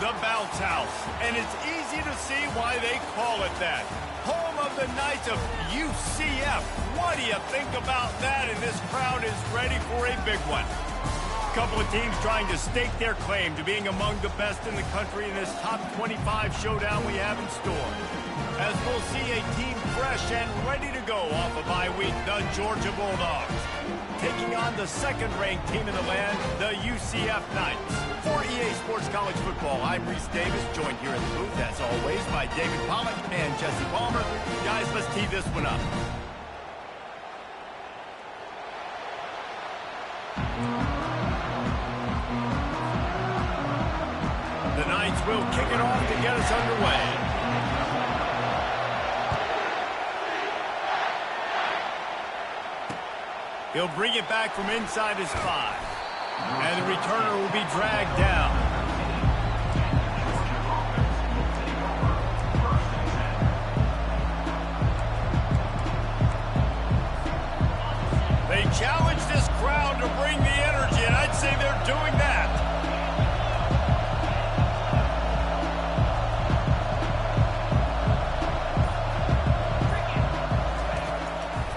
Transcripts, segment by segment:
the bounce house, and it's easy to see why they call it that. Home of the Knights of UCF. What do you think about that? And this crowd is ready for a big one. A couple of teams trying to stake their claim to being among the best in the country in this top 25 showdown we have in store. As we'll see a team fresh and ready to go off a bye week, the Georgia Bulldogs, taking on the second-ranked team in the land, the UCF Knights. For EA Sports College Football, I'm Reese Davis, joined here in the booth, as always, by David Pollack and Jesse Palmer. Guys, let's tee this one up. The Knights will kick it off to get us underway. He'll bring it back from inside his 5. And the returner will be dragged down. They challenge this crowd to bring the energy, and I'd say they're doing that.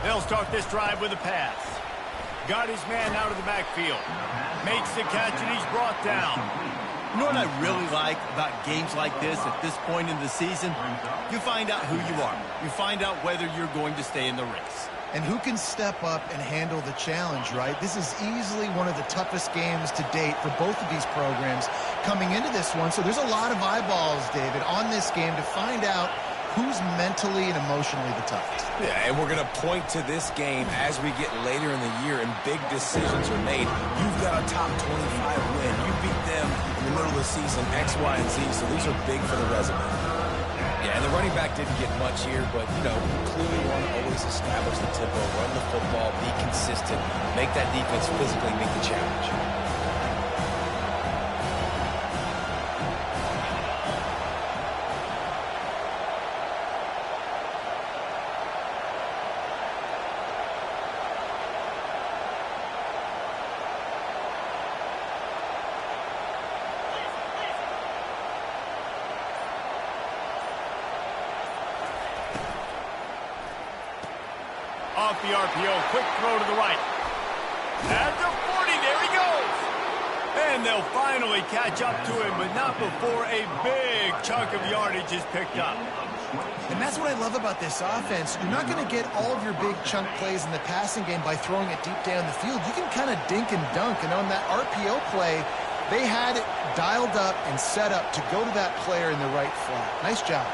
They'll start this drive with a pass. Got his man out of the backfield. Makes the catch, and he's brought down. You know what I really like about games like this at this point in the season? You find out who you are. You find out whether you're going to stay in the race. And who can step up and handle the challenge, right? This is easily one of the toughest games to date for both of these programs coming into this one. So there's a lot of eyeballs, David, on this game to find out who's mentally and emotionally the toughest. Yeah, and we're going to point to this game as we get later in the year and big decisions are made. You've got a top 25 win. You beat them in the middle of the season, X, Y, and Z, so these are big for the resume. Yeah, and the running back didn't get much here, but, you know, clearly want to always establish the tempo, run the football, be consistent, make that defense physically meet the challenge. Off the RPO, quick throw to the right. At the 40, there he goes. And they'll finally catch up to him, but not before a big chunk of yardage is picked up. And that's what I love about this offense. You're not going to get all of your big chunk plays in the passing game by throwing it deep down the field. You can kind of dink and dunk, and on that RPO play, they had it dialed up and set up to go to that player in the right flat. Nice job.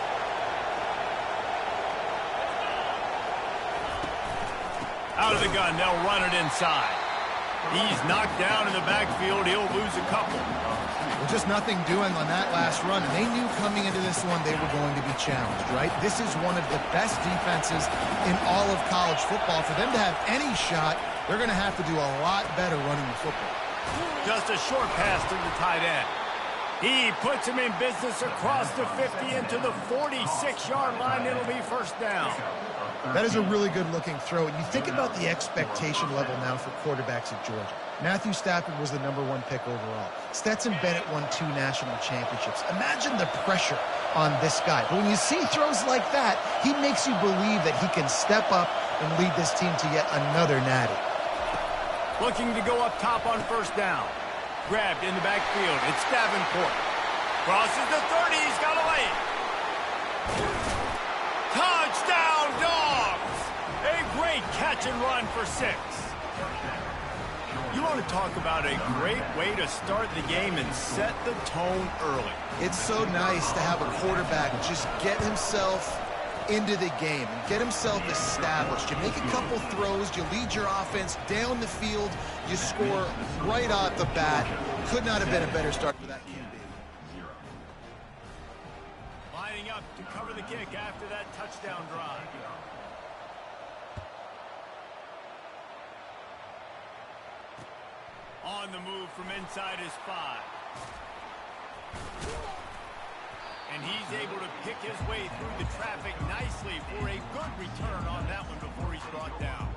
Out of the gun, they'll run it inside. He's knocked down in the backfield. He'll lose a couple. Well, just nothing doing on that last run. And they knew coming into this one they were going to be challenged, right? This is one of the best defenses in all of college football. For them to have any shot, they're going to have to do a lot better running the football. Just a short pass to the tight end. He puts him in business across the 50 into the 46-yard line. It'll be first down. That is a really good-looking throw. And you think about the expectation level now for quarterbacks at Georgia. Matthew Stafford was the #1 pick overall. Stetson Bennett won 2 national championships. Imagine the pressure on this guy. But when you see throws like that, he makes you believe that he can step up and lead this team to yet another natty. Looking to go up top on first down. Grabbed in the backfield. It's Davenport. Crosses the 30. He's got a lane. Touchdown, Dogs! A great catch and run for 6. You want to talk about a great way to start the game and set the tone early. It's so nice to have a quarterback just get himself into the game and get himself established. You make a couple throws, you lead your offense down the field, you score right off the bat. Could not have been a better start for that QB. Lining up to cover the kick after that touchdown drive. On the move from inside his 5. And he's able to pick his way through the traffic nicely for a good return on that one before he's brought down.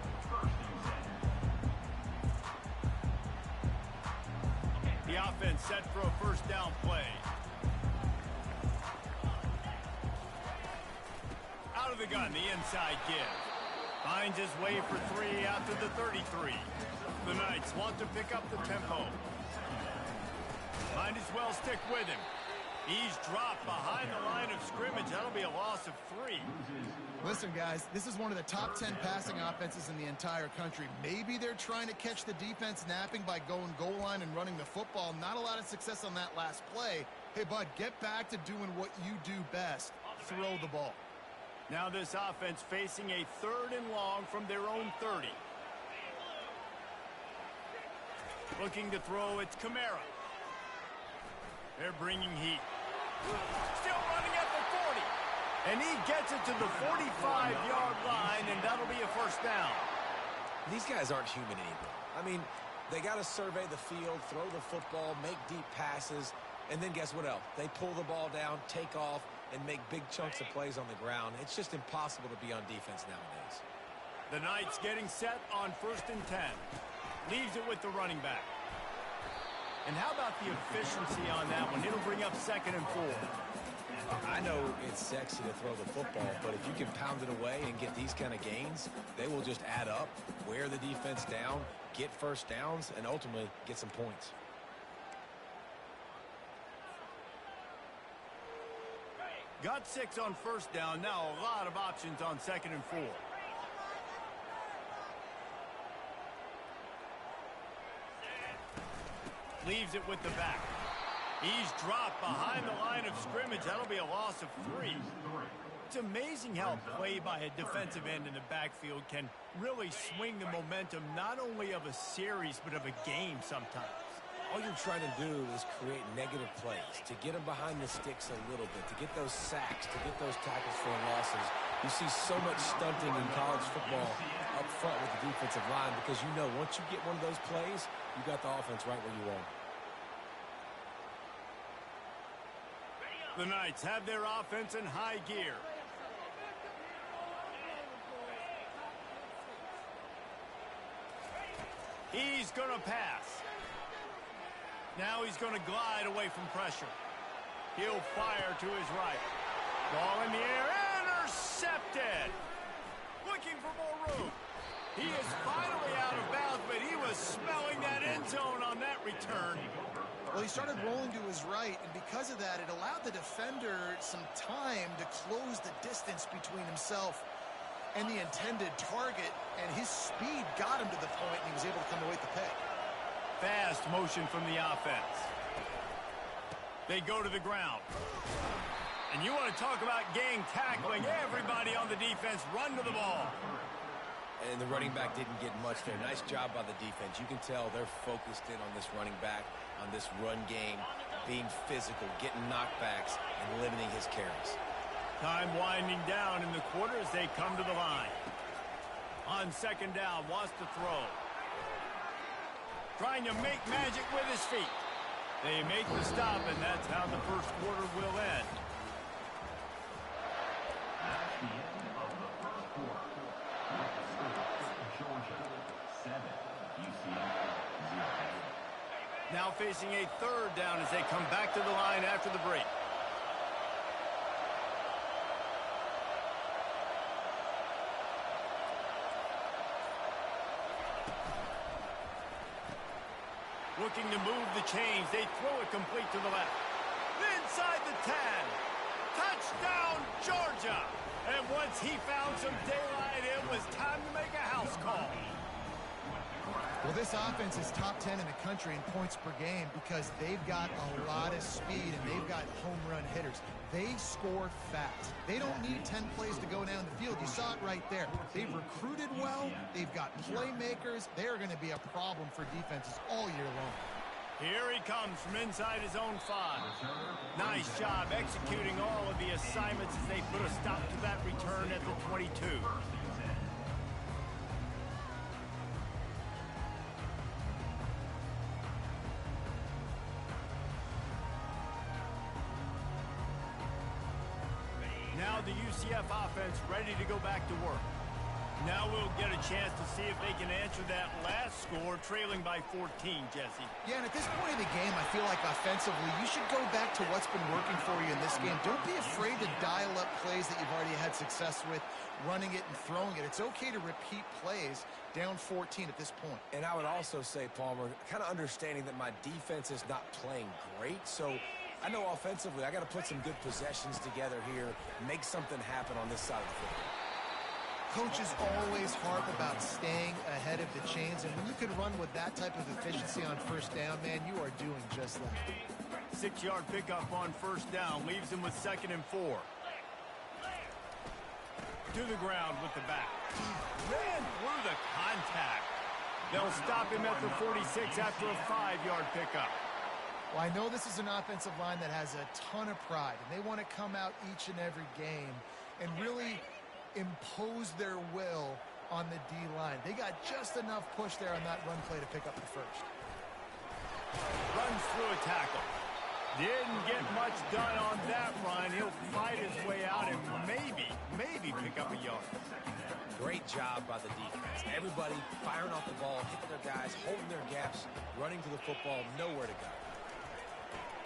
The offense set for a first down play. the gun, the inside give. Finds his way for three out to the 33. The Knights want to pick up the tempo. Might as well stick with him. He's dropped behind the line of scrimmage. That'll be a loss of 3. Listen, guys, this is one of the top 10 passing offenses in the entire country. Maybe they're trying to catch the defense napping by going goal line and running the football. Not a lot of success on that last play. Hey, bud, get back to doing what you do best. Throw the ball. Now this offense facing a 3rd and long from their own 30. Looking to throw, it's Kamara. They're bringing heat. Still running at the 40. And he gets it to the 45-yard line, and that'll be a first down. These guys aren't human anymore. I mean, they got to survey the field, throw the football, make deep passes, and then guess what else? They pull the ball down, take off, and make big chunks of plays on the ground. It's just impossible to be on defense nowadays. The Knights getting set on 1st and 10. Leaves it with the running back. And how about the efficiency on that one? It'll bring up 2nd and 4. I know it's sexy to throw the football, but if you can pound it away and get these kind of gains, they will just add up, wear the defense down, get first downs, and ultimately get some points. Got 6 on 1st down. Now a lot of options on 2nd and 4. Leaves it with the back. He's dropped behind the line of scrimmage. That'll be a loss of 3. It's amazing how a play by a defensive end in the backfield can really swing the momentum not only of a series but of a game sometimes. All you're trying to do is create negative plays, to get them behind the sticks a little bit, to get those sacks, to get those tackles for losses. You see so much stunting in college football up front with the defensive line because you know once you get one of those plays, you got the offense right where you want. The Knights have their offense in high gear. He's going to pass. Now he's going to glide away from pressure. He'll fire to his right. Ball in the air, intercepted. Looking for more room. He is finally out of bounds, but he was smelling that end zone on that return. Well, he started rolling to his right, and because of that, it allowed the defender some time to close the distance between himself and the intended target, and his speed got him to the point, and he was able to come away with the pick. Fast motion from the offense. They go to the ground. And you want to talk about gang tackling. Everybody on the defense run to the ball. And the running back didn't get much there. Nice job by the defense. You can tell they're focused in on this running back, on this run game, being physical, getting knockbacks, and limiting his carries. Time winding down in the quarter as they come to the line. On 2nd down, wants to throw. Trying to make magic with his feet. They make the stop, and that's how the first quarter will end. Now facing a 3rd down as they come back to the line after the break. Looking to move the chains. They throw it complete to the left. Inside the 10. Touchdown, Georgia. And once he found some daylight, it was time to make a house call. Well, this offense is top 10 in the country in points per game because they've got a lot of speed and they've got home run hitters. They score fast. They don't need 10 plays to go down the field. You saw it right there. They've recruited well. They've got playmakers. They're going to be a problem for defenses all year long. Here he comes from inside his own 5. Nice job executing all of the assignments as they put a stop to that return at the 22. Now the UCF offense ready to go back to work. Now we'll get a chance to see if they can answer that last score, trailing by 14, Jesse. Yeah, and at this point in the game, I feel like offensively, you should go back to what's been working for you in this game. Don't be afraid to dial up plays that you've already had success with, running it and throwing it. It's okay to repeat plays down 14 at this point. And I would also say, Palmer, kind of understanding that my defense is not playing great, so I know offensively I got to put some good possessions together here, make something happen on this side of the football. Coaches always harp about staying ahead of the chains, and when you can run with that type of efficiency on first down, man, you are doing just that. 6-yard pickup on first down leaves him with 2nd and 4. To the ground with the back. He ran through the contact. They'll stop him at the 46 after a 5-yard pickup. Well, I know this is an offensive line that has a ton of pride, and they want to come out each and every game and really impose their will on the D-line. They got just enough push there on that run play to pick up the first. Runs through a tackle. Didn't get much done on that run. He'll fight his way out and maybe pick up a yard. Great job by the defense. Everybody firing off the ball, hitting their guys, holding their gaps, running to the football, nowhere to go.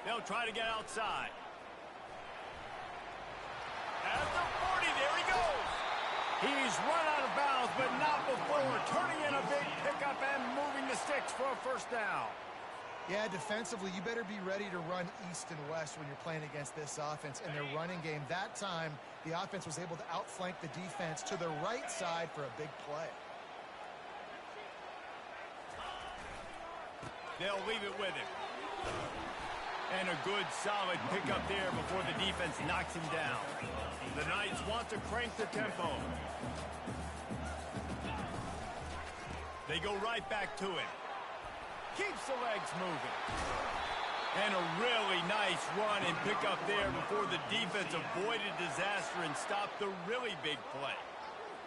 They'll try to get outside. At the 40, there he goes. He's run out of bounds, but not before turning in a big pickup and moving the sticks for a first down. Yeah, defensively, you better be ready to run east and west when you're playing against this offense and their running game. That time, the offense was able to outflank the defense to the right side for a big play. They'll leave it with him. And a good, solid pickup there before the defense knocks him down. The Knights want to crank the tempo. They go right back to it. Keeps the legs moving. And a really nice run and pickup there before the defense avoided disaster and stopped the really big play.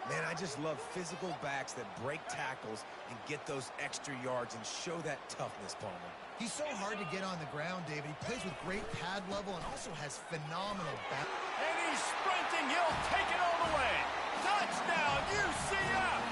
Man, I just love physical backs that break tackles and get those extra yards and show that toughness, Palmer. He's so hard to get on the ground, David. He plays with great pad level and also has phenomenal back. And he's sprinting. He'll take it all the way. Touchdown, UCF!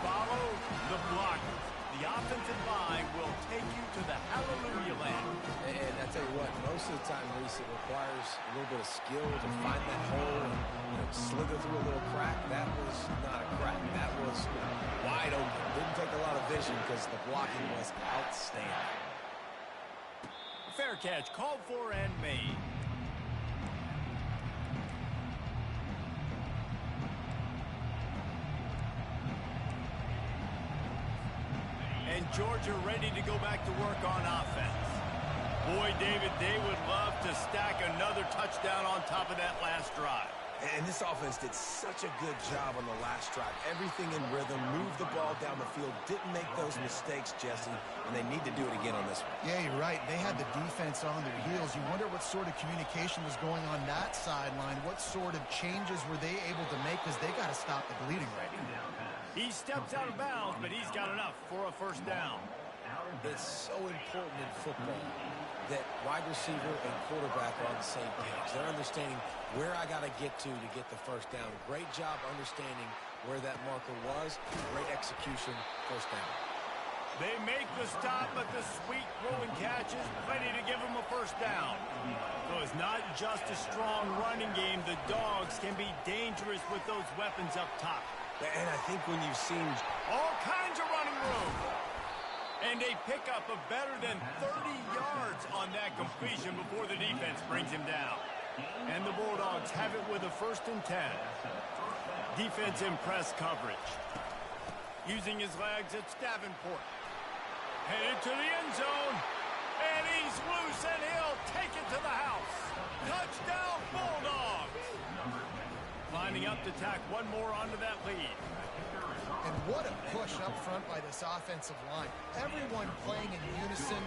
Follow the blockers. The offensive line will take you to the hallelujah land. And I tell you what, most of the time, Reese, it requires a little bit of skill to find that hole and slither through a little crack. That was not a crack. That was wide open. Didn't take a lot of vision because the blocking was outstanding. Fair catch, called for and made. And Georgia ready to go back to work on offense. Boy, David, they would love to stack another touchdown on top of that last drive. And this offense did such a good job on the last drive. Everything in rhythm, moved the ball down the field, didn't make those mistakes, Jesse, and they need to do it again on this one. Yeah, you're right. They had the defense on their heels. You wonder what sort of communication was going on that sideline. What sort of changes were they able to make because they got to stop the bleeding right now. He steps out of bounds, but he's got enough for a first down. It's so important in football that wide receiver and quarterback are on the same page. They're understanding where I got to get the first down. Great job understanding where that marker was. Great execution, first down. They make the stop, but the sweet throwing catch is plenty to give them a first down. So it's not just a strong running game. The Dogs can be dangerous with those weapons up top. And I think when you've seen all kinds of running room. And a pickup of better than 30 yards on that completion before the defense brings him down. And the Bulldogs have it with a 1st and 10. Defense in press coverage. Using his legs, it's Davenport. Headed to the end zone. And he's loose, and he'll take it to the house. Touchdown, Bulldogs! Lining up to tack one more onto that lead. And what a push up front by this offensive line. Everyone playing in unison,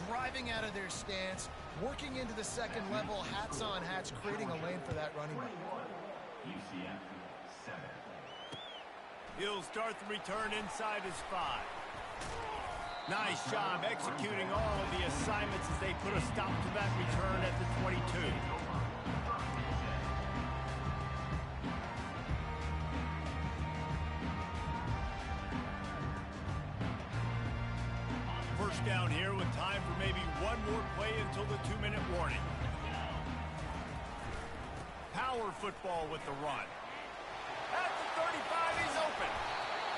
driving out of their stance, working into the second level, hats on hats, creating a lane for that running back. UCF 7. He'll start the return inside his 5. Nice job executing all of the assignments as they put a stop to that return at the 22. First down here with time for maybe one more play until the 2-minute warning. Power football with the run. At the 35, he's open.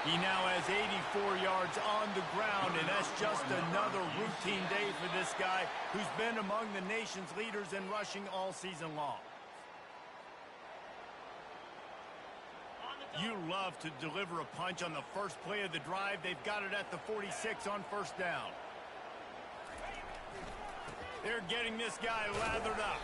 He now has 84 yards on the ground, and that's just another routine day for this guy who's been among the nation's leaders in rushing all season long. You love to deliver a punch on the first play of the drive. They've got it at the 46 on first down. They're getting this guy lathered up.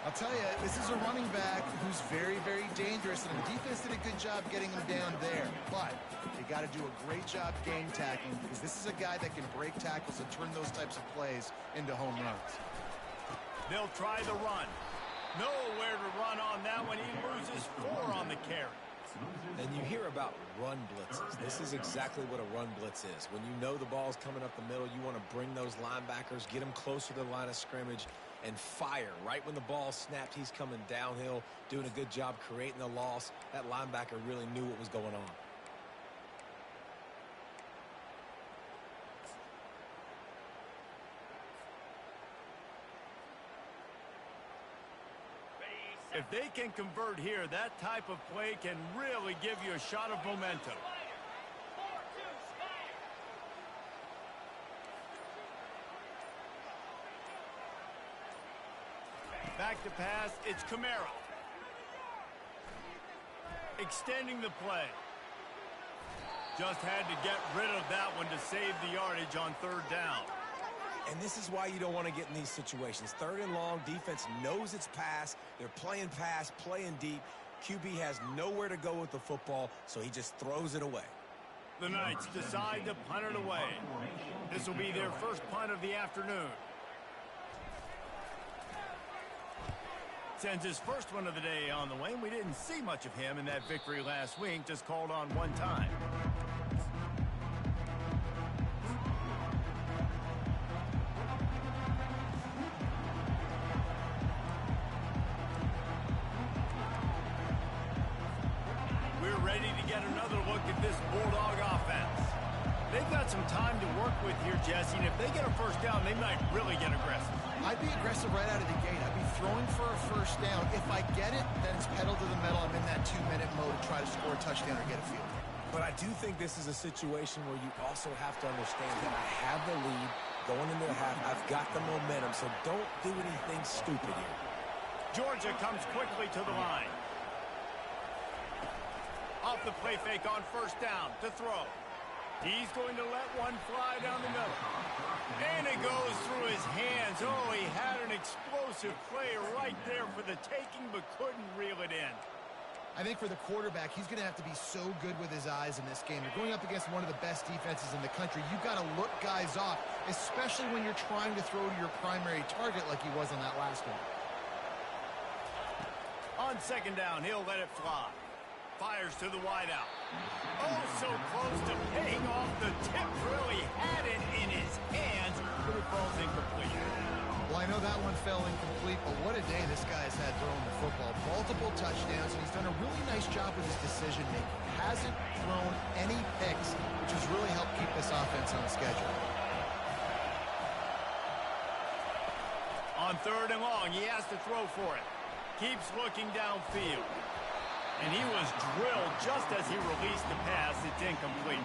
I'll tell you, this is a running back who's very, very dangerous, and the defense did a good job getting him down there. But they got to do a great job game tackling, because this is a guy that can break tackles and turn those types of plays into home runs. They'll try the run. Nowhere to run on that one. He loses 4 on the carry. And you hear about run blitzes. This is exactly what a run blitz is. When you know the ball's coming up the middle, you want to bring those linebackers, get them closer to the line of scrimmage, and fire. Right when the ball snapped, he's coming downhill, doing a good job creating the loss. That linebacker really knew what was going on. If they can convert here, that type of play can really give you a shot of momentum. Back to pass, it's Kamara. Extending the play. Just had to get rid of that one to save the yardage on third down. And this is why you don't want to get in these situations. Third and long, defense knows it's pass. They're playing pass, playing deep. QB has nowhere to go with the football, so he just throws it away. The Knights decide to punt it away. This will be their first punt of the afternoon. Sends his first one of the day on the way, and we didn't see much of him in that victory last week, just called on one time. We're ready to get another look at this Bulldog offense. They've got some time to work with here, Jesse, and if they get a first down, they might really get aggressive. I'd be aggressive right out of the gate. I'd be throwing for a first down. If I get it, then it's pedal to the metal. I'm in that 2-minute mode to try to score a touchdown or get a field goal. But I do think this is a situation where you also have to understand that I have the lead going into the half. I've got the momentum, so don't do anything stupid here. Georgia comes quickly to the line. Off the play fake on first down to throw. He's going to let one fly down the middle. And it goes through his hands. Oh, he had an explosive play right there for the taking, but couldn't reel it in. I think for the quarterback, he's going to have to be so good with his eyes in this game. You're going up against one of the best defenses in the country. You've got to look guys off, especially when you're trying to throw to your primary target like he was on that last one. On second down, he'll let it fly. Fires to the wideout. Oh, so close to paying off the tip drill. He had it in his hands, but it falls incomplete. Well, I know that one fell incomplete, but what a day this guy's had throwing the football. Multiple touchdowns, and he's done a really nice job with his decision-making. Hasn't thrown any picks, which has really helped keep this offense on schedule. On third and long, he has to throw for it. Keeps looking downfield. And he was drilled just as he released the pass. It's incomplete.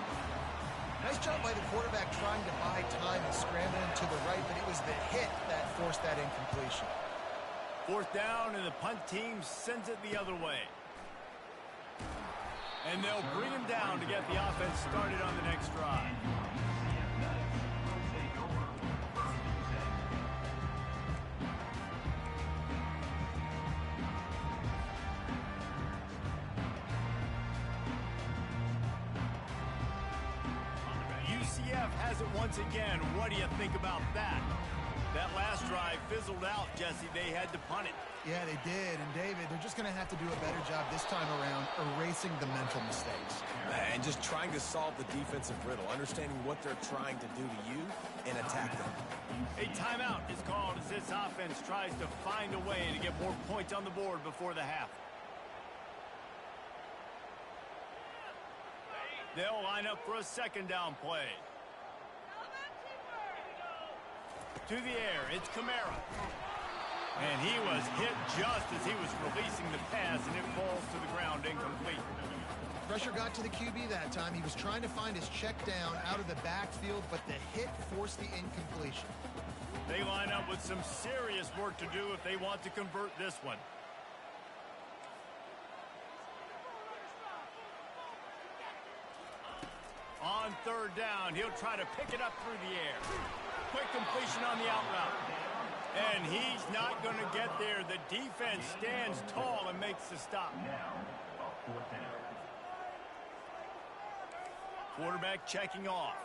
Nice job by the quarterback trying to buy time and scrambling to the right, but it was the hit that forced that incompletion. Fourth down, and the punt team sends it the other way. And they'll bring him down to get the offense started on the next drive. UCF has it once again. What do you think about that? That last drive fizzled out, Jesse. They had to punt it. Yeah, they did. And, David, they're just going to have to do a better job this time around erasing the mental mistakes. And just trying to solve the defensive riddle, understanding what they're trying to do to you and attack them. A timeout is called as this offense tries to find a way to get more points on the board before the half. They'll line up for a second down play. to the air. It's Kamara. And he was hit just as he was releasing the pass, and it falls to the ground incomplete. Pressure got to the QB that time. He was trying to find his check down out of the backfield, but the hit forced the incompletion. They line up with some serious work to do if they want to convert this one. On third down, he'll try to pick it up through the air. Quick completion on the out route. And he's not going to get there. The defense stands tall and makes the stop. Quarterback checking off.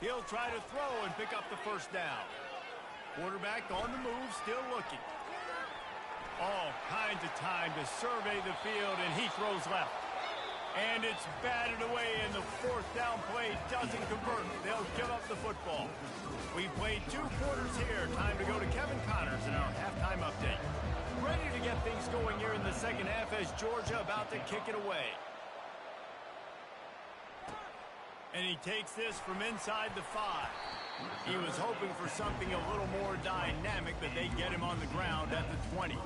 He'll try to throw and pick up the first down. Quarterback on the move, still looking. All kinds of time to survey the field, and he throws left. And it's batted away, and the fourth down play doesn't convert. They'll give up the football. We played 2 quarters here. Time to go to Kevin Connors in our halftime update. Ready to get things going here in the second half as Georgia about to kick it away. And he takes this from inside the 5. He was hoping for something a little more dynamic, but they get him on the ground at the 20.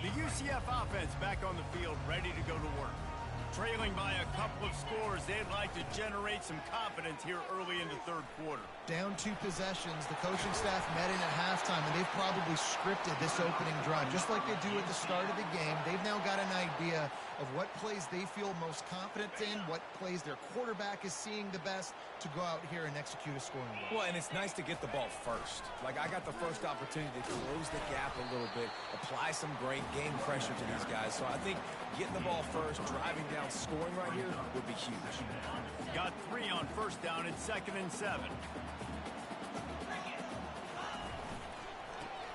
The UCF offense back on the field, ready to go to work. Trailing by a couple of scores, they'd like to generate some confidence here early in the third quarter. Down 2 possessions, the coaching staff met in at halftime, and they've probably scripted this opening drive. Just like they do at the start of the game, they've now got an idea of what plays they feel most confident in, what plays their quarterback is seeing the best to go out here and execute a scoring goal. Well, and it's nice to get the ball first. Like, I got the first opportunity to close the gap a little bit, apply some great game pressure to these guys. So I think getting the ball first, driving down, scoring right here would be huge. Got 3 on first down. It's 2nd and 7.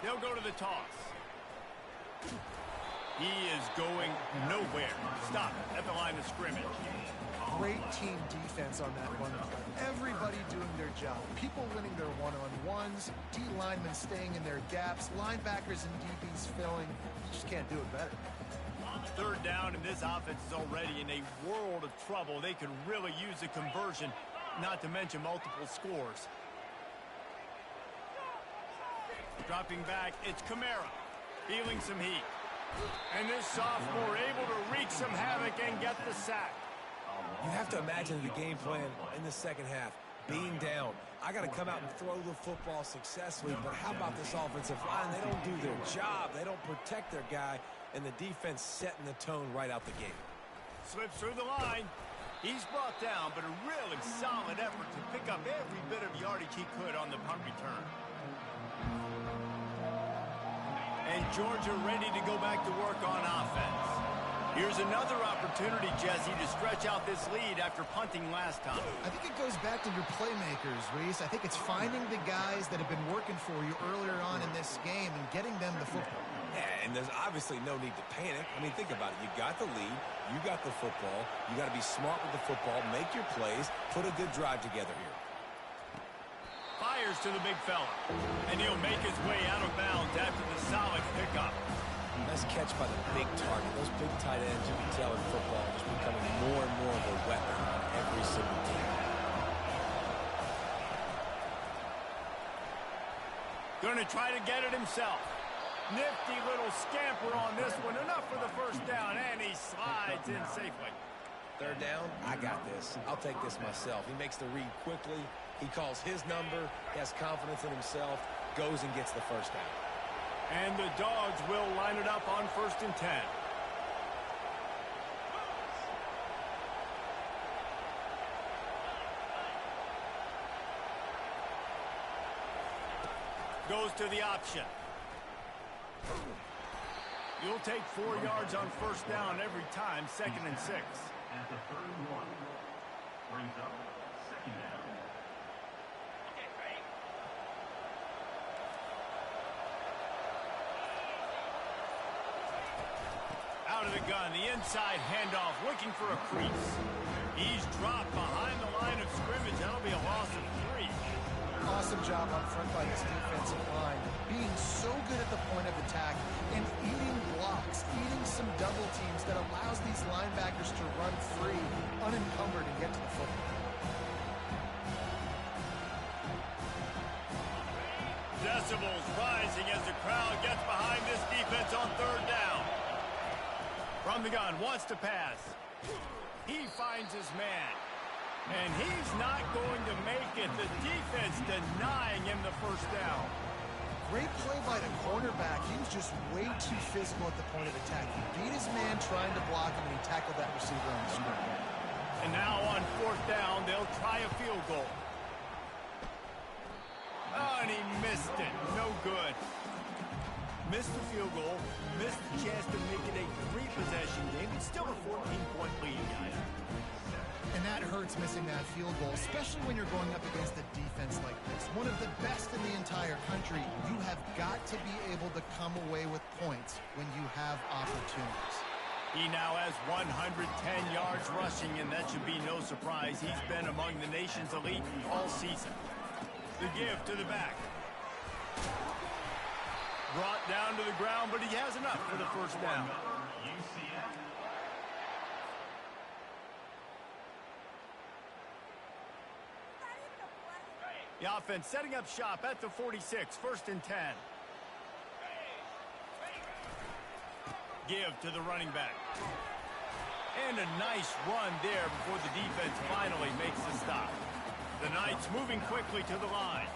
They'll go to the toss. He is going nowhere. Stop at the line of scrimmage. Great team defense on that one play. Everybody doing their job. People winning their one-on-ones, D linemen staying in their gaps, linebackers and DBs filling. You just can't do it better. Third down, and this offense is already in a world of trouble. They could really use a conversion, not to mention multiple scores. Dropping back, it's Kamara, feeling some heat. And this sophomore able to wreak some havoc and get the sack. You have to imagine the game plan in the second half. Being down, I got to come out and throw the football successfully, but how about this offensive line? They don't do their job. They don't protect their guy, and the defense setting the tone right out the gate. Slips through the line. He's brought down, but a really solid effort to pick up every bit of yardage he could on the punt return. And Georgia ready to go back to work on offense. Here's another opportunity, Jesse, to stretch out this lead after punting last time. I think it goes back to your playmakers, Reese. I think it's finding the guys that have been working for you earlier on in this game and getting them the football. Yeah, and there's obviously no need to panic. I mean, think about it. You got the lead. You got the football. You got to be smart with the football. Make your plays. Put a good drive together here. Fires to the big fella. And he'll make his way out of bounds after the solid pickup. Nice catch by the big target. Those big tight ends, you can tell in football, is becoming more and more of a weapon on every single team. Going to try to get it himself. Nifty little scamper on this one. Enough for the first down, and he slides in safely. Third down, I got this. I'll take this myself. He makes the read quickly. He calls his number, has confidence in himself, goes and gets the first down. And the Dogs will line it up on 1st and 10. Goes to the option. You'll take 4 yards on first down every time, 2nd and 6. At the 31, brings up 2nd down. Out of the gun, the inside handoff, looking for a crease. He's dropped behind the line of scrimmage. That'll be a loss of 3. Awesome job up front by this defensive line. being so good at the point of attack and eating blocks, eating some double teams that allows these linebackers to run free, unencumbered, and get to the football. Decibels rising as the crowd gets behind this defense on third down. From the gun, wants to pass. He finds his man. And he's not going to make it. The defense denying him the first down. Great play by the cornerback. He was just way too physical at the point of attack. He beat his man trying to block him, and he tackled that receiver on the screen. And now on fourth down, they'll try a field goal. Oh, and he missed it. No good. Missed the field goal, missed the chance to make it a three-possession game. It's still a 14-point lead, guys. And that hurts, missing that field goal, especially when you're going up against a defense like this. One of the best in the entire country. You have got to be able to come away with points when you have opportunities. He now has 110 yards rushing, and that should be no surprise. He's been among the nation's elite all season. The give to the back. Brought down to the ground, but he has enough for the first down. UCF. The offense setting up shop at the 46, first and 10. Give to the running back. And a nice run there before the defense finally makes the stop. The Knights moving quickly to the line.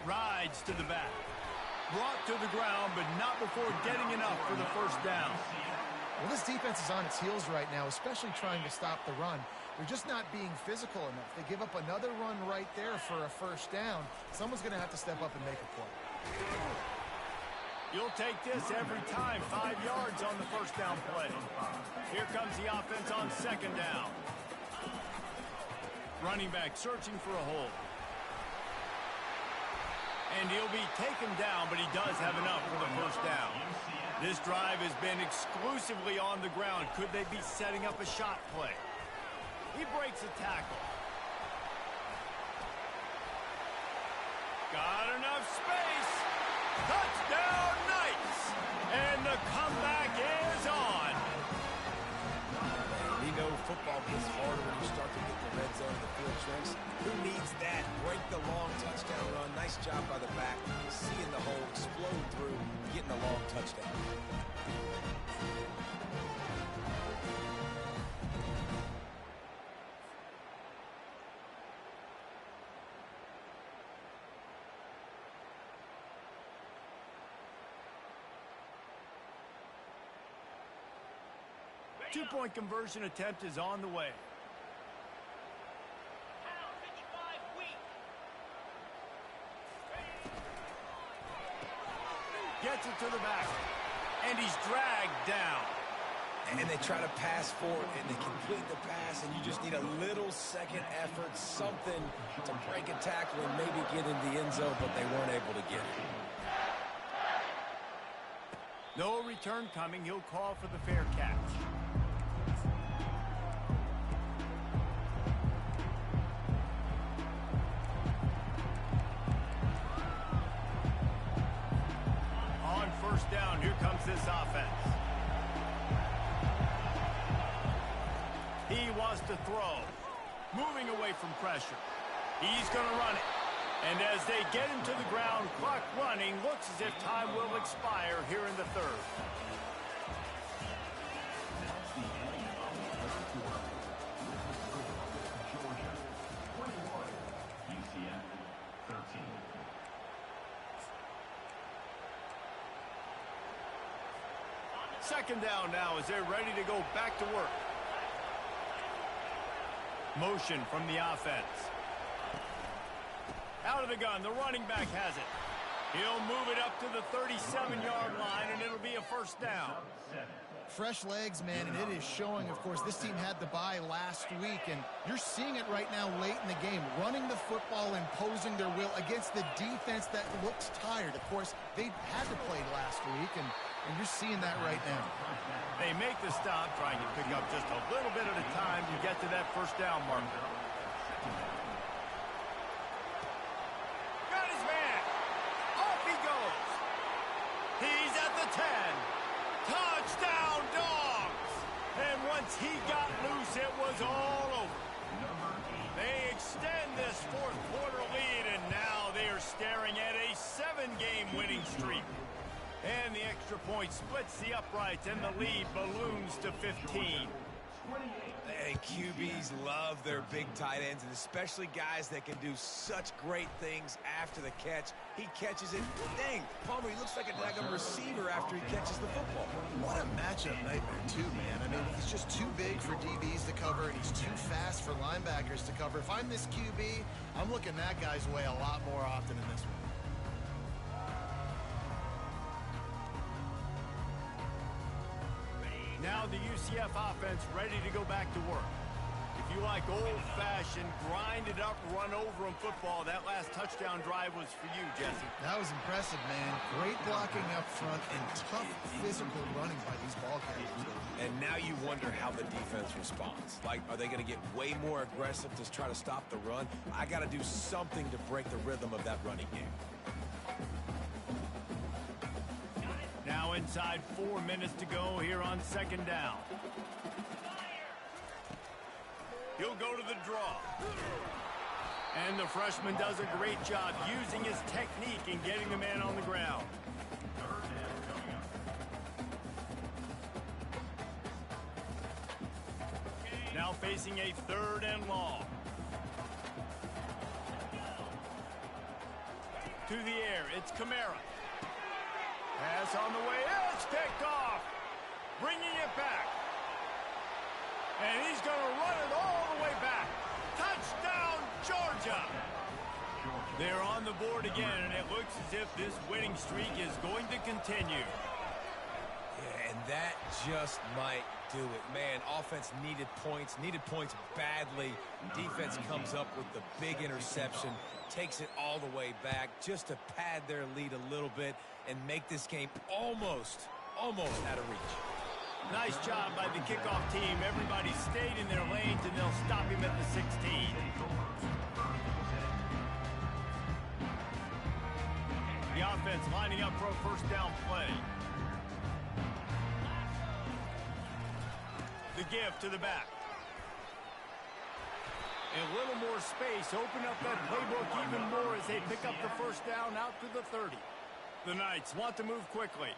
Rides to the back. Brought to the ground, but not before getting enough for the first down. Well, this defense is on its heels right now, especially trying to stop the run. They're just not being physical enough. They give up another run right there for a first down. Someone's going to have to step up and make a play. You'll take this every time. 5 yards on the first down play. Here comes the offense on second down. Running back searching for a hole. And he'll be taken down, but he does have enough for the first down. This drive has been exclusively on the ground. Could they be setting up a shot play? He breaks a tackle. Got enough space. Touchdown, Knights! And the comeback is on. We know football gets harder when you start to get the red zone of the field tricks. Who needs that? Break the long touchdown run. Nice job by the back. Seeing the hole, explode through, getting a long touchdown. Two-point conversion attempt is on the way. Gets it to the back. And he's dragged down. And they try to pass for it, and they complete the pass, and you just need a little second effort, something to break a tackle and maybe get in the end zone, but they weren't able to get it. No return coming. He'll call for the fair catch. On first down, here comes this offense. He wants to throw. Moving away from pressure. He's going to run it. And as they get him to the ground, clock running, looks as if time will expire here in the third. Georgia, 21. UCF, 13. Second down now as they're ready to go back to work. Motion from the offense. Out of the gun, the running back has it. He'll move it up to the 37-yard line, and it'll be a first down. Fresh legs, man, and it is showing. Of course, this team had the bye last week, and you're seeing it right now late in the game, running the football, imposing their will against the defense that looks tired. Of course, they had to play last week, and you're seeing that right now. They make the stop, trying to pick up just a little bit at a time to get to that first down marker. he got loose, it was all over. They extend this fourth quarter lead, and now they are staring at a 7-game winning streak. And the extra point splits the uprights, and the lead balloons to 15. And QBs love their big tight ends, and especially guys that can do such great things after the catch. He catches it. Dang, Palmer, he looks like a daggum receiver after he catches the football. What a matchup nightmare, too, man. I mean, he's just too big for DBs to cover, and he's too fast for linebackers to cover. If I'm this QB, I'm looking that guy's way a lot more often in this one. Now the UCF offense ready to go back to work. If you like old-fashioned, grinded-up, run-over-'em football, that last touchdown drive was for you, Jesse. That was impressive, man. Great blocking up front and tough physical running by these ball carriers. And now you wonder how the defense responds. Like, are they going to get way more aggressive to try to stop the run? I got to do something to break the rhythm of that running game. Now inside 4 minutes to go here on second down. He'll go to the draw. And the freshman does a great job using his technique and getting the man on the ground. Now facing a 3rd and long. To the air, it's Kamara. Pass on the way, it's picked off. Bringing it back. And he's going to run it all the way back. Touchdown, Georgia. They're on the board again, and it looks as if this winning streak is going to continue. Yeah, and that just might do it. Man, offense needed points badly. Defense comes up with the big interception, takes it all the way back just to pad their lead a little bit and make this game almost out of reach. Nice job by the kickoff team. Everybody stayed in their lanes, and they'll stop him at the 16. The offense lining up for a first down play. The give to the back. A little more space. Open up that playbook even more as they pick up the first down out to the 30. The Knights want to move quickly.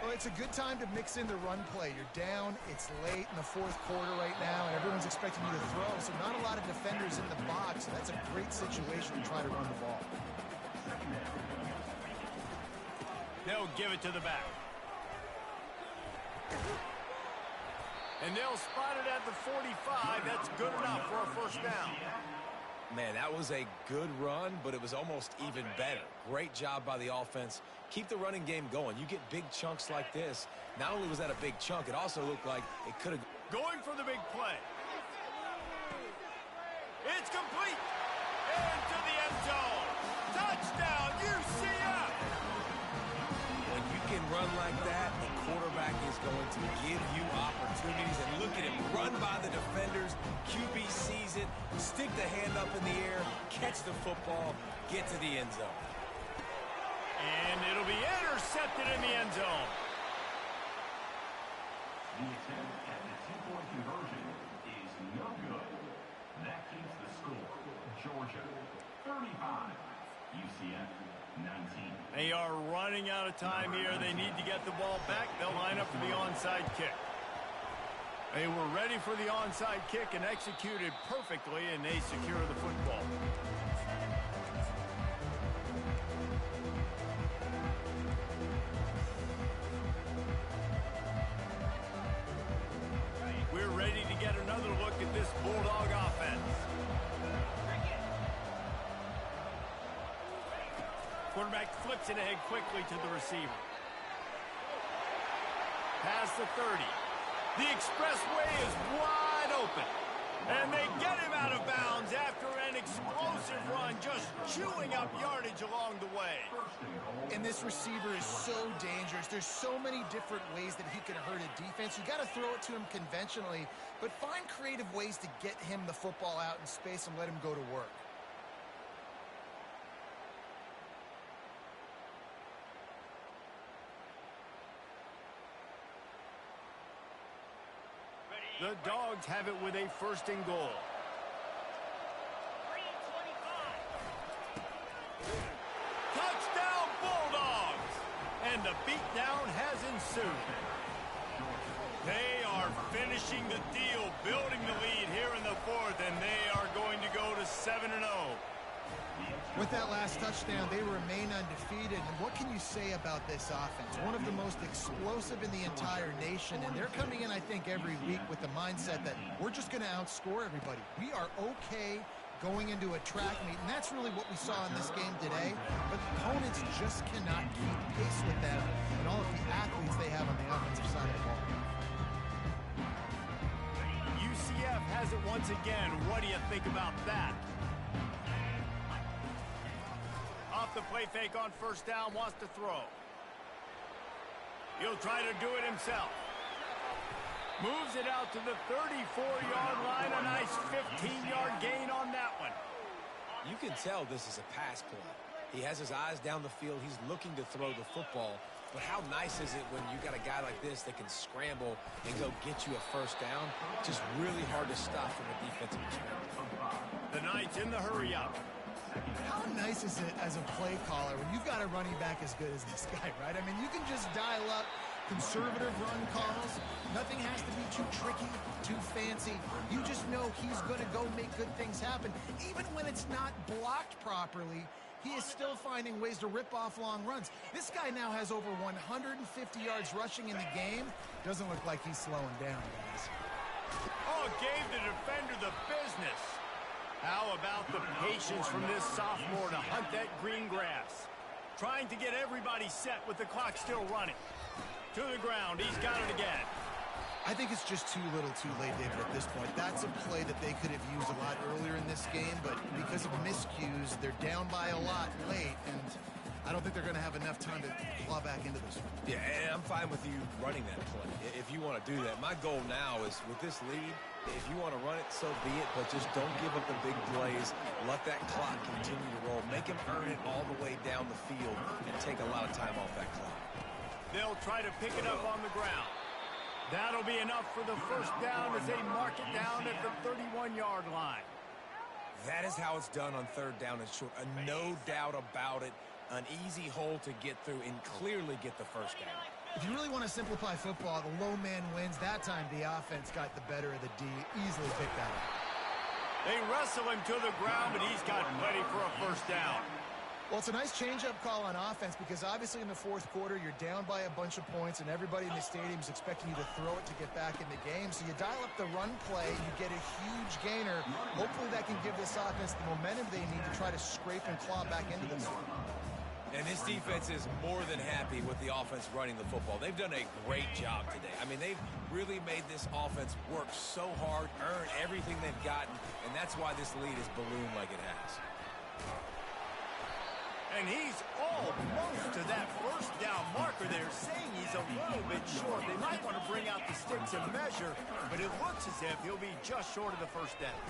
Well, it's a good time to mix in the run play. You're down, it's late in the fourth quarter right now, and everyone's expecting you to throw, so not a lot of defenders in the box. So that's a great situation to try to run the ball. They'll give it to the back. And they'll spot it at the 45. That's good enough for a first down. Man, that was a good run, but it was almost even better. Great job by the offense. Keep the running game going. You get big chunks like this. Not only was that a big chunk, it also looked like it could have... Going for the big play. It's complete. Into the end zone. Touchdown, UCF. When you can run like that, the quarterback is going to give you opportunities. And look at him run by the defenders. QB sees it, stick the hand up in the air, catch the football, get to the end zone. And it'll be intercepted in the end zone. The attempt at the two-point conversion is no good. That keeps the score. Georgia, 35. UCF, 19. They are running out of time here. They need to get the ball back. They'll line up for the onside kick. They were ready for the onside kick and executed perfectly, and they secure the football. We're ready to get another look at this Bulldog offense. Quarterback flips it ahead quickly to the receiver. Past the 30. The expressway is wide open. And they get him out of bounds after an explosive run, just chewing up yardage along the way. And this receiver is so dangerous. There's so many different ways that he can hurt a defense. You got to throw it to him conventionally, but find creative ways to get him the football out in space and let him go to work. The Knights have it with a 1st and goal. Touchdown Bulldogs! And the beatdown has ensued. They are finishing the deal, building the lead here in the 4th, and they are going to go to 7-0. With that last touchdown, they remain undefeated. And what can you say about this offense? One of the most explosive in the entire nation, and they're coming in, I think, every week with the mindset that we're just going to outscore everybody. We are okay going into a track meet, and that's really what we saw in this game today. But opponents just cannot keep pace with them and all of the athletes they have on the offensive side of the ball. UCF has it once again. What do you think about that? Off the play fake on 1st down, wants to throw. He'll try to do it himself. Moves it out to the 34-yard line. A nice 15-yard gain on that one. You can tell this is a pass play. He has his eyes down the field. He's looking to throw the football. But how nice is it when you got a guy like this that can scramble and go get you a 1st down? Just really hard to stop from a defensive perspective. The Knights in the hurry up. How nice is it as a play caller when you've got a running back as good as this guy, right? I mean, you can just dial up conservative run calls. Nothing has to be too tricky, too fancy. You just know he's going to go make good things happen. Even when it's not blocked properly, he is still finding ways to rip off long runs. This guy now has over 150 yards rushing in the game. Doesn't look like he's slowing down, guys. Oh, gave the defender the business. How about the patience from this sophomore to hunt that green grass? Trying to get everybody set with the clock still running. To the ground, he's got it again. I think it's just too little too late, David, at this point. That's a play that they could have used a lot earlier in this game, but because of miscues, they're down by a lot late, and I don't think they're going to have enough time to claw back into this one. Yeah, and I'm fine with you running that play if you want to do that. My goal now is with this lead, if you want to run it, so be it, but just don't give up the big plays. Let that clock continue to roll. Make him earn it all the way down the field and take a lot of time off that clock. They'll try to pick it up on the ground. That'll be enough for the 1st down as they mark it down at the 31-yard line. That is how it's done on 3rd down and short. No doubt about it. An easy hole to get through and clearly get the 1st down. If you really want to simplify football, the low man wins. That time the offense got the better of the D. Easily picked that up. They wrestle him to the ground, but he's got plenty for a 1st down. Well, it's a nice change-up call on offense because obviously in the 4th quarter, you're down by a bunch of points and everybody in the stadium is expecting you to throw it to get back in the game. So you dial up the run play, you get a huge gainer. Hopefully that can give this offense the momentum they need to try to scrape and claw back into this one. And this defense is more than happy with the offense running the football. They've done a great job today. I mean, they've really made this offense work so hard, earn everything they've gotten, and that's why this lead is ballooned like it has. And he's almost to that 1st down marker. They're saying he's a little bit short. They might want to bring out the sticks and measure, but it looks as if he'll be just short of the 1st down.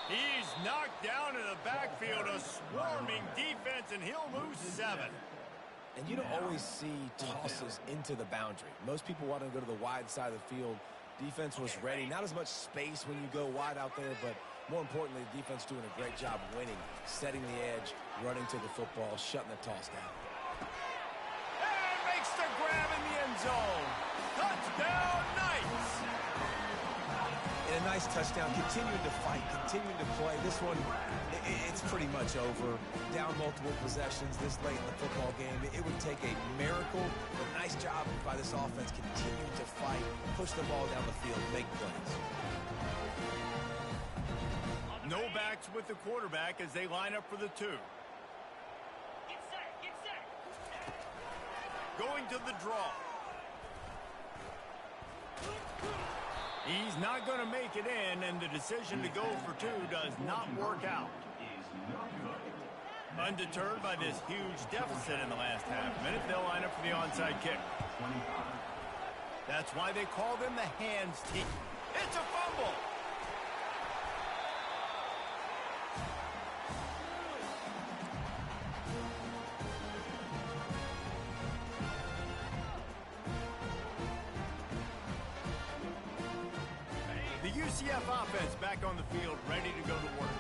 He's knocked down in the backfield, a swarming defense, and he'll lose 7. And you don't always see tosses into the boundary. Most people want to go to the wide side of the field. Defense was ready. Not as much space when you go wide out there, but more importantly, the defense doing a great job winning, setting the edge, running to the football, shutting the toss down. And makes the grab in the end zone. Touchdown, Knights! And a nice touchdown, continuing to fight, continuing to play. This one, it's pretty much over. Down multiple possessions this late in the football game. It would take a miracle, but nice job by this offense continuing to fight, push the ball down the field, make plays. No backs with the quarterback as they line up for the 2. Get set. Going to the draw. He's not going to make it in, and the decision to go for 2 does not work out. Undeterred by this huge deficit in the last half minute, they'll line up for the onside kick. That's why they call them the hands team. It's a fumble. The UCF offense back on the field, ready to go to work.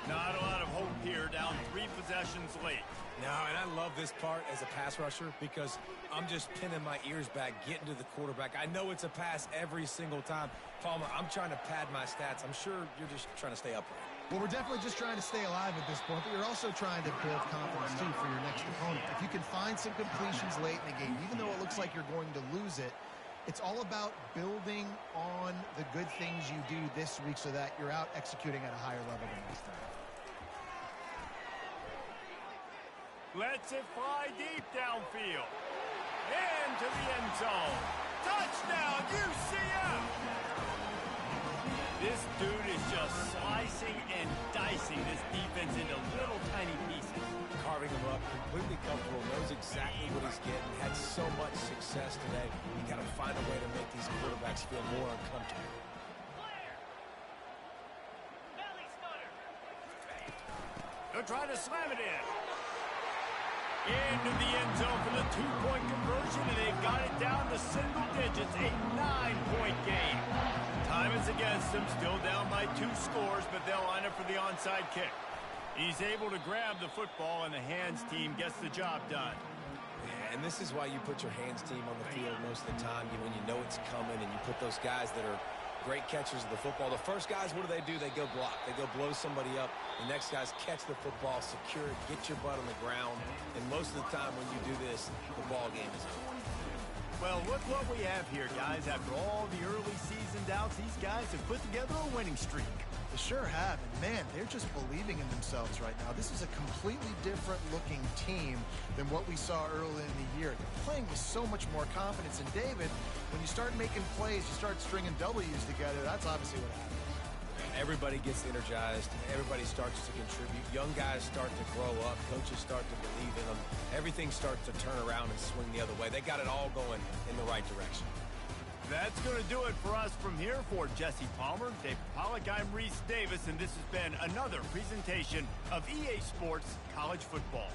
Not a lot of hope here, down 3 possessions late. No, and I love this part as a pass rusher because I'm just pinning my ears back, getting to the quarterback. I know it's a pass every single time. Palmer, I'm trying to pad my stats. I'm sure you're just trying to stay upright. Well, we're definitely just trying to stay alive at this point, but you're also trying to build confidence, too, for your next opponent. If you can find some completions late in the game, even though it looks like you're going to lose it, it's all about building on the good things you do this week so that you're out executing at a higher level than next time. Lets it fly deep downfield. Into the end zone. Touchdown, UCF! This dude is just slicing and dicing this defense into little tiny pieces. Carving him up, completely comfortable, knows exactly what he's getting, had so much success today. You got to find a way to make these quarterbacks feel more uncomfortable. Flair. Belly stutter. They're trying to slam it in. Into the end zone for the 2-point conversion, and they've got it down to single digits, a 9-point game. Time is against them, still down by 2 scores, but they'll line up for the onside kick. He's able to grab the football, and the hands team gets the job done. Yeah, and this is why you put your hands team on the field most of the time, when you know it's coming, and you put those guys that are great catchers of the football. The first guys, what do? They go block. They go blow somebody up. The next guys catch the football, secure it, get your butt on the ground. And most of the time when you do this, the ball game is over. Well, look what we have here, guys. After all the early season doubts, these guys have put together a winning streak. They sure have, and man, they're just believing in themselves right now. This is a completely different looking team than what we saw early in the year. They're playing with so much more confidence, and David, when you start making plays, you start stringing W's together, that's obviously what happens. Everybody gets energized. Everybody starts to contribute. Young guys start to grow up. Coaches start to believe in them. Everything starts to turn around and swing the other way. They got it all going in the right direction. That's going to do it for us from here. For Jesse Palmer, Dave Pollack, I'm Reese Davis, and this has been another presentation of EA Sports College Football.